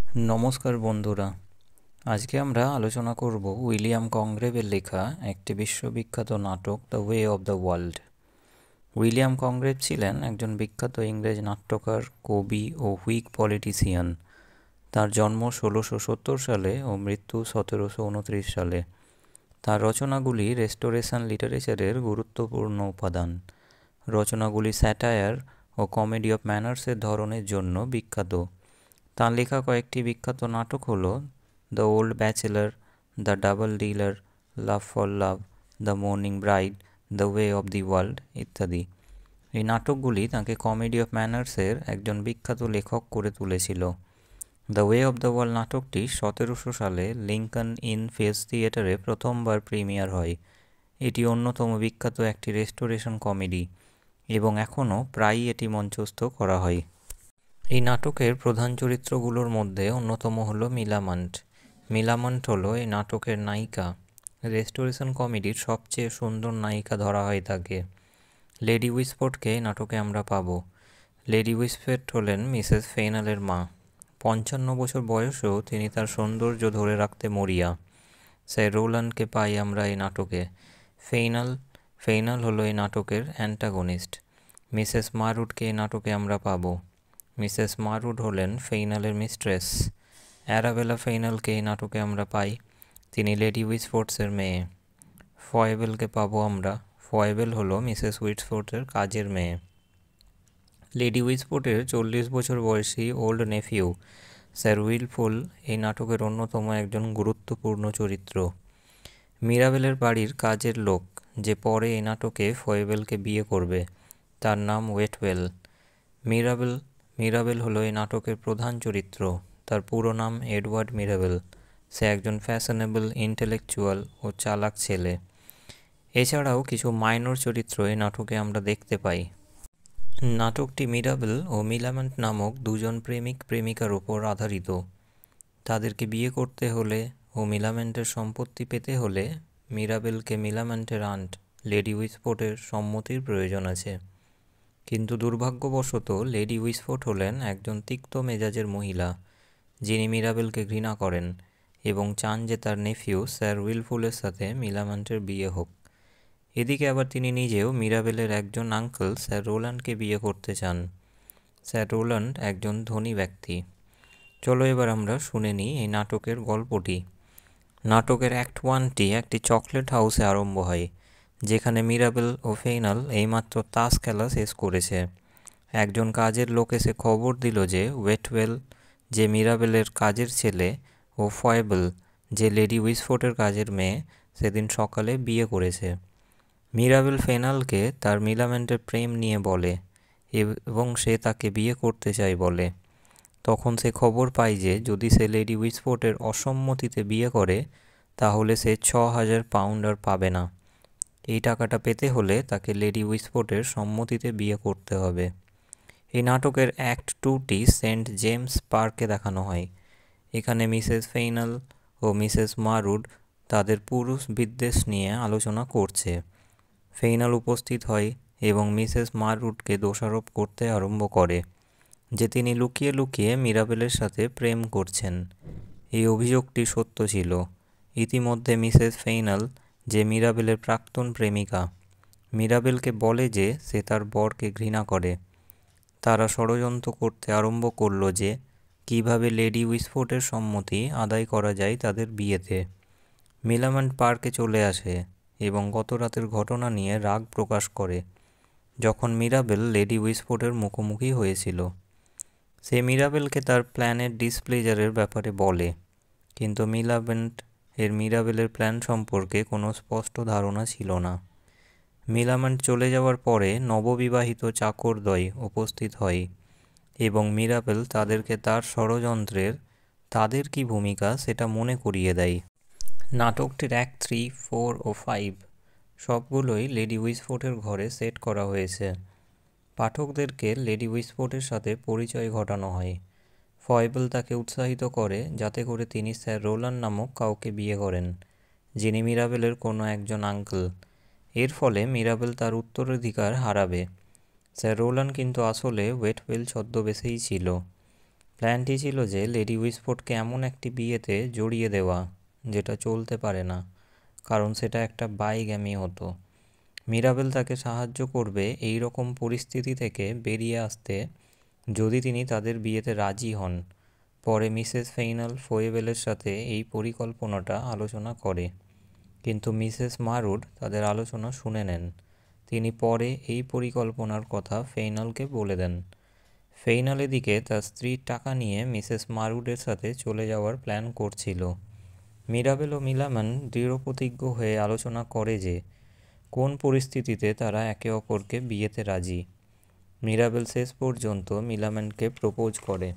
নমস্কার বন্ধুরা, আজকে আমরা আলোচনা করব উইলিয়াম কংগ্রেভের লেখা একটি বিশ্ববিখ্যাত নাটক the way of the world. William Congreve ছিলেন একজন বিখ্যাত ইংরেজ নাট্যকার, কবি ও হুইগ পলিটিশিয়ান। তার জন্ম 1670 সালে ও মৃত্যু 1729 সালে। তার রচনাগুলি রেস্টোরেশন লিটারেচারের গুরুত্বপূর্ণ উপাদান। রচনাগুলি স্যাটায়ার ও কমেডি অফ ম্যানার্সের ধরনের জন্য বিখ্যাত। তাঁর লেখা কয়েকটি বিখ্যাত নাটক হল the old bachelor, the double dealer, love for love, the morning bride, the way of the world ইত্যাদি। এই নাটকগুলি তাঁকে কমেডি অফ ম্যানার্সের একজন বিখ্যাত লেখক করে তুলেছিল। The way of the world নাটকটি 1700 সালে লিঙ্কন ইন ফিল্মস থিয়েটারে প্রথমবার প্রিমিয়ার হয়। এটি অন্যতম বিখ্যাত একটি রেস্টোরেশন কমেডি এবং এখনও প্রায়ই এটি মঞ্চস্থ করা হয়। এই নাটকের প্রধান চরিত্রগুলোর মধ্যে অন্যতম হলো মিলামান্ট। মিলামান্ট হলো এই নাটকের নায়িকা। রেস্টোরেশন কমেডির সবচেয়ে সুন্দর নায়িকা ধরা হয় তাকে। লেডি উইসফোর্ডকে এই নাটকে আমরা পাবো। লেডি উইসফোর্ড হলেন মিসেস ফেইনালের মা। 55 বছর বয়সেও তিনি তার সৌন্দর্য ধরে রাখতে মরিয়া। স্যার রোল্যান্ডকে পাই আমরা এই নাটকে। ফেইনাল হলো এই নাটকের অ্যান্টাগনিস্ট। মিসেস মারুডকে এই নাটকে আমরা পাবো। মিসেস মারুড হলেন ফেইনালের মিস্ট্রেস। অ্যারাবেলা ফেইনালকে এই নাটকে আমরা পাই। তিনি লেডি উইসফোর্ডসের মেয়ে। ফয়েবেলকে পাবো আমরা। ফয়েবেল হলো মিসেস উইসফোর্ডের কাজের মেয়ে। লেডি উইসফোর্ডের 40 বছর বয়সী ওল্ড নেফিউ স্যার উইলফুল এই নাটকের অন্যতম একজন গুরুত্বপূর্ণ চরিত্র। মিরাবেলের বাড়ির কাজের লোক যে পরে এই নাটকে ফয়েবেলকে বিয়ে করবে, তার নাম ওয়েটওয়েল। মিরাবেল হলো এই নাটকের প্রধান চরিত্র। তার পুরো নাম এডওয়ার্ড মিরাবেল। সে একজন ফ্যাশনেবল, ইন্টেলেকচুয়াল ও চালাক ছেলে। এছাড়াও কিছু মাইনর চরিত্র এই নাটকে আমরা দেখতে পাই। নাটকটি মিরাবেল ও মিলামেন্ট নামক দুজন প্রেমিক প্রেমিকার উপর আধারিত। তাদেরকে বিয়ে করতে হলে ও মিলামেন্টের সম্পত্তি পেতে হলে মিরাবেলকে মিলামেন্টের আন্ট লেডি উইসফোর্ডের সম্মতির প্রয়োজন আছে। কিন্তু দুর্ভাগ্যবশত লেডি উইসফোর্ড হলেন একজন তিক্ত মেজাজের মহিলা, যিনি মিরাবেলকে ঘৃণা করেন এবং চান যে তার নেফিউ স্যার উইলফুলের সাথে মিলামেন্টের বিয়ে হোক। এদিকে আবার তিনি নিজেও মিরাবেলের একজন আঙ্কেল স্যার রোল্যান্ডকে বিয়ে করতে চান। স্যার রোল্যান্ড একজন ধনী ব্যক্তি। চলো এবার আমরা শুনে নিই এই নাটকের গল্পটি। নাটকের অ্যাক্ট 1টি একটি চকলেট হাউসে আরম্ভ হয়, যেখানে মিরাবেল ও ফেইনাল এইমাত্র তাস খেলা শেষ করেছে। একজন কাজের লোক এসে খবর দিল যে ওয়েটওয়েল, যে মিরাবেলের কাজের ছেলে, ও ফয়েবল, যে লেডি উইসফোর্ডের কাজের মেয়ে, সেদিন সকালে বিয়ে করেছে। মিরাবেল ফেইনালকে তার মিলামেন্টের প্রেম নিয়ে বলে এবং সে তাকে বিয়ে করতে চায় বলে। তখন সে খবর পায় যে যদি সে লেডি উইসফোর্ডের অসম্মতিতে বিয়ে করে তাহলে সে 6000 পাউন্ড আর পাবে না। এই টাকাটা পেতে হলে তাকে লেডি উইসফোর্ডের সম্মতিতে বিয়ে করতে হবে। এই নাটকের অ্যাক্ট 2টি সেন্ট জেমস পার্কে দেখানো হয়। এখানে মিসেস ফেইনাল ও মিসেস মারুড তাদের পুরুষ বিদ্বেষ নিয়ে আলোচনা করছে। ফেইনাল উপস্থিত হয় এবং মিসেস মারুডকে দোষারোপ করতে আরম্ভ করে যে তিনি লুকিয়ে লুকিয়ে মিরাবেলের সাথে প্রেম করছেন। এই অভিযোগটি সত্য ছিল। ইতিমধ্যে মিসেস ফেইনাল, যে মিরাবেলের প্রাক্তন প্রেমিকা, মিরাবেলকে বলে যে সে তার বরকে ঘৃণা করে। তারা ষড়যন্ত্র করতে আরম্ভ করল যে কিভাবে লেডি উইসফোর্ডের সম্মতি আদায় করা যায় তাদের বিয়েতে। মিলামেন্ট পার্কে চলে আসে এবং গত রাতের ঘটনা নিয়ে রাগ প্রকাশ করে যখন মিরাবেল লেডি উইসফোর্ডের মুখোমুখি হয়েছিল। সে মিরাবেলকে তার প্ল্যানের ডিসপ্লেজারের ব্যাপারে বলে, কিন্তু মিরাবেলের প্ল্যান সম্পর্কে কোনো স্পষ্ট ধারণা ছিল না। মিলামেন্ট চলে যাওয়ার পরে নববিবাহিত চাকরদ্বয় উপস্থিত হয় এবং মিরাবেল তাদেরকে তার ষড়যন্ত্রের তাদের কি ভূমিকা সেটা মনে করিয়ে দেয়। নাটকটির অ্যাক্ট 3, 4 ও 5 সবগুলোই লেডি উইসফোর্ডের ঘরে সেট করা হয়েছে। পাঠকদেরকে লেডি উইসফোর্ডের সাথে পরিচয় ঘটানো হয়। ফয়েবল তাকে উৎসাহিত করে যাতে করে তিনি স্যার রোল্যান্ড নামক কাউকে বিয়ে করেন, যিনি মিরাবেলের কোনো একজন আঙ্কেল। এর ফলে মিরাবেল তার উত্তরাধিকার হারাবে। স্যার রোল্যান্ড কিন্তু আসলে ওয়েটওয়েল ছদ্মবেশেই ছিল। প্ল্যানটি ছিল যে লেডি উইসফোর্ডকে এমন একটি বিয়েতে জড়িয়ে দেওয়া যেটা চলতে পারে না, কারণ সেটা একটা বাইগ্যামি হতো। মিরাবেল তাকে সাহায্য করবে এই রকম পরিস্থিতি থেকে বেরিয়ে আসতে যদি তিনি তাদের বিয়েতে রাজি হন। পরে মিসেস ফেইনাল ফোয়েবেলের সাথে এই পরিকল্পনাটা আলোচনা করে, কিন্তু মিসেস মারুড তাদের আলোচনা শুনে নেন। তিনি পরে এই পরিকল্পনার কথা ফেইনালকে বলে দেন। ফেইনাল এদিকে তার স্ত্রীর টাকা নিয়ে মিসেস মারুডের সাথে চলে যাওয়ার প্ল্যান করছিল। মিরাবেল ও মিলাম্যান দৃঢ়প্রতিজ্ঞ হয়ে আলোচনা করে যে কোন পরিস্থিতিতে তারা একে অপরকে বিয়েতে রাজি। মিরাবেল শেষ পর্যন্ত মিলাম্যানকে প্রপোজ করে।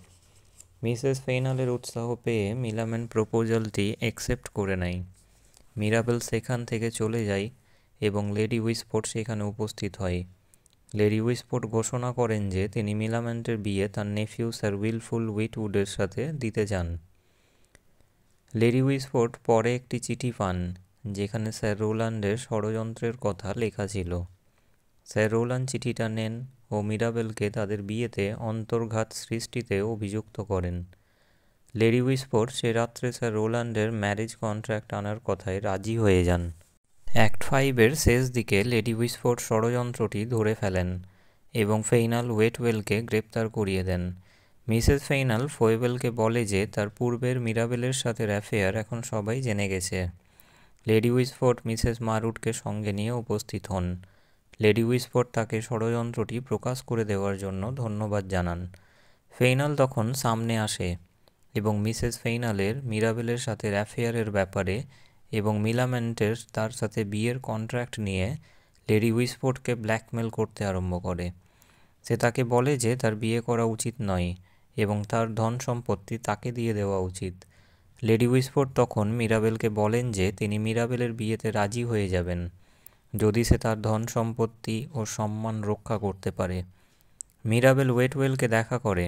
মিসেস ফেইনালের উৎসাহ পেয়ে মিলাম্যান প্রপোজালটি অ্যাকসেপ্ট করে নেয়। মিরাবেল সেখান থেকে চলে যায় এবং লেডি উইসফোর্ড সেখানে উপস্থিত হয়। লেডি উইসফোর্ড ঘোষণা করেন যে তিনি মিলাম্যানের বিয়ে তার নেফিউ স্যার উইলফুল উইটউডের সাথে দিতে চান। লেডি উইসফোর্ড পরে একটি চিঠি পান যেখানে স্যার রোল্যান্ডের ষড়যন্ত্রের কথা লেখা ছিল। স্যার রোল্যান্ড চিঠিটা নেন ও মিরাবেলকে তাদের বিয়েতে অন্তর্ঘাত সৃষ্টিতে অভিযুক্ত করেন। লেডি উইসফোর্ড সে রাত্রে স্যার রোল্যান্ডের ম্যারেজ কন্ট্রাক্ট আনার কথায় রাজি হয়ে যান। অ্যাক্ট 5-এর শেষ দিকে লেডি উইসফোর্ড ষড়যন্ত্রটি ধরে ফেলেন এবং ফেইনাল ওয়েটওয়েলকে গ্রেপ্তার করিয়ে দেন। মিসেস ফেইনাল ফোয়েবেলকে বলে যে তার পূর্বের মিরাবেলের সাথে অ্যাফেয়ার এখন সবাই জেনে গেছে। লেডি উইসফোর্ড মিসেস মারুডকে সঙ্গে নিয়ে উপস্থিত হন। লেডি উইসফোর্ড তাকে ষড়যন্ত্রটি প্রকাশ করে দেওয়ার জন্য ধন্যবাদ জানান। ফেইনাল তখন সামনে আসে এবং মিসেস ফেইনালের মিরাবেলের সাথে অ্যাফেয়ারের ব্যাপারে এবং মিলামেন্টের তার সাথে বিয়ের কন্ট্রাক্ট নিয়ে লেডি উইসফোর্ডকে ব্ল্যাকমেল করতে আরম্ভ করে। সে তাকে বলে যে তার বিয়ে করা উচিত নয় এবং তার ধন সম্পত্তি তাকে দিয়ে দেওয়া উচিত। লেডি উইসফোর্ড তখন মিরাবেলকে বলেন যে তিনি মিরাবেলের বিয়েতে রাজি হয়ে যাবেন যদি সে তার ধন সম্পত্তি ও সম্মান রক্ষা করতে পারে। মিরাবেল ওয়েটওয়েলকে দেখা করে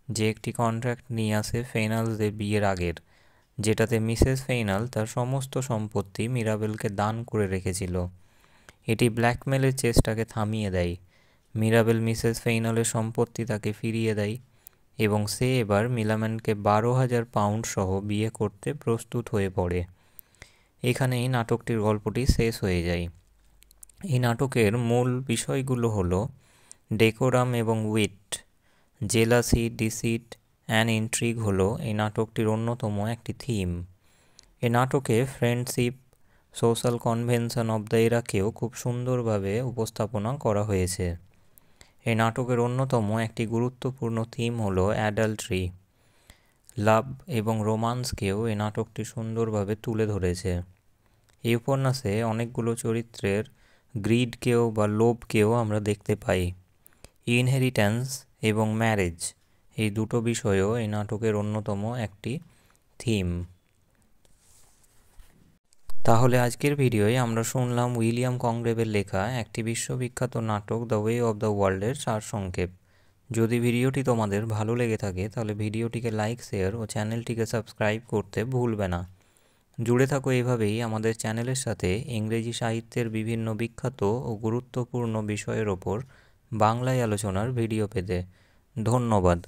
যে একটি কন্ট্রাক্ট নিয়ে আসে ফেইনালসদের বিয়ের আগের, যেটাতে মিসেস ফেইনাল তার সমস্ত সম্পত্তি মিরাবেলকে দান করে রেখেছিল। এটি ব্ল্যাকমেলের চেষ্টাকে থামিয়ে দেয়। মিরাবেল মিসেস ফেইনালের সম্পত্তি তাকে ফিরিয়ে দেয় এবং সে এবার মিলাম্যানকে 12,000 পাউন্ড সহ বিয়ে করতে প্রস্তুত হয়ে পড়ে। এখানেই নাটকটির গল্পটি শেষ হয়ে যায়। এই নাটকের মূল বিষয়গুলো হলো ডেকোরাম এবং wit, jealousy, deceit and intrigue হলো এই নাটকটির অন্যতম একটি থিম। এই নাটকে friendship, social convention of the এরাকেও খুব সুন্দরভাবে উপস্থাপনা করা হয়েছে। এই নাটকের অন্যতম একটি গুরুত্বপূর্ণ থিম হলো অ্যাডাল্ট্রি, লাভ এবং রোমান্সকেও এই নাটকটি সুন্দরভাবে তুলে ধরেছে। এই উপন্যাসে অনেকগুলো চরিত্রের গ্রিডকেও বা লোভকেও আমরা দেখতে পাই। ইনহেরিট্যান্স এবং ম্যারেজ এই দুটো বিষয়ও এই নাটকের অন্যতম একটি থিম। তাহলে আজকের ভিডিওয়ে আমরা শুনলাম উইলিয়াম কংগ্রেভের লেখা একটি বিশ্ববিখ্যাত নাটক দ্য ওয়ে অব দ্য ওয়ার্ল্ডের সারসংক্ষেপ। যদি ভিডিওটি তোমাদের ভালো লেগে থাকে তাহলে ভিডিওটিকে লাইক, শেয়ার ও চ্যানেলটিকে সাবস্ক্রাইব করতে ভুলবে না। জুড়ে থাকো এইভাবেই আমাদের চ্যানেলের সাথে ইংরেজি সাহিত্যের বিভিন্ন বিখ্যাত ও গুরুত্বপূর্ণ বিষয়ের ওপর বাংলায় আলোচনার ভিডিও পেতে। ধন্যবাদ।